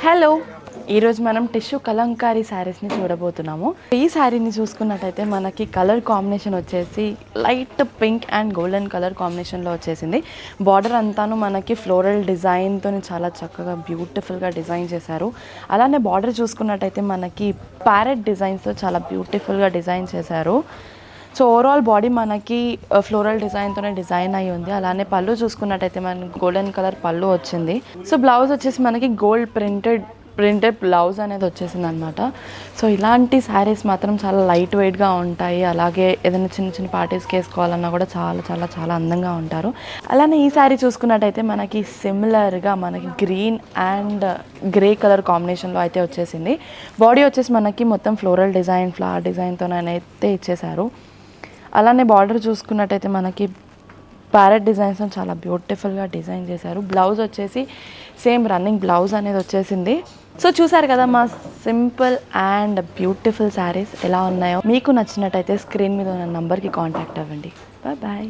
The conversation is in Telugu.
హలో, ఈరోజు మనం టిష్యూ కలంకారీ శారీస్ని చూడబోతున్నాము. ఈ శారీని చూసుకున్నట్టయితే మనకి కలర్ కాంబినేషన్ వచ్చేసి light pink and golden colour కాంబినేషన్లో వచ్చేసింది. బార్డర్ అంతాను మనకి ఫ్లోరల్ డిజైన్తో చాలా చక్కగా బ్యూటిఫుల్గా డిజైన్ చేశారు. అలానే బార్డర్ చూసుకున్నట్టయితే మనకి ప్యారెట్ డిజైన్స్తో చాలా బ్యూటిఫుల్గా డిజైన్ చేశారు. సో ఓవరాల్ బాడీ మనకి ఫ్లోరల్ డిజైన్తోనే డిజైన్ అయ్యి ఉంది. అలానే పళ్ళు చూసుకున్నట్టయితే మనకి గోల్డెన్ కలర్ పళ్ళు వచ్చింది. సో బ్లౌజ్ వచ్చేసి మనకి గోల్డ్ ప్రింటెడ్ బ్లౌజ్ అనేది వచ్చేసింది అనమాట. సో ఇలాంటి శారీస్ మాత్రం చాలా లైట్ వెయిట్గా ఉంటాయి. అలాగే ఏదైనా చిన్న చిన్న పార్టీస్కి వేసుకోవాలన్నా కూడా చాలా చాలా చాలా అందంగా ఉంటారు. అలానే ఈ శారీ చూసుకున్నట్టయితే మనకి సిమిలర్గా మనకి గ్రీన్ అండ్ గ్రే కలర్ కాంబినేషన్లో అయితే వచ్చేసింది. బాడీ వచ్చేసి మనకి మొత్తం ఫ్లోరల్ డిజైన్ ఫ్లవర్ డిజైన్తోనైతే ఇచ్చేశారు. అలానే బార్డర్ చూసుకున్నట్టయితే మనకి ప్యారెట్ డిజైన్స్ చాలా బ్యూటిఫుల్గా డిజైన్ చేశారు. బ్లౌజ్ వచ్చేసి సేమ్ రన్నింగ్ బ్లౌజ్ అనేది వచ్చేసింది. సో చూసారు కదా మా సింపుల్ అండ్ బ్యూటిఫుల్ శారీస్ ఎలా ఉన్నాయో. మీకు నచ్చినట్టయితే స్క్రీన్ మీద ఉన్న నంబర్కి కాంటాక్ట్ అవ్వండి. Bye bye.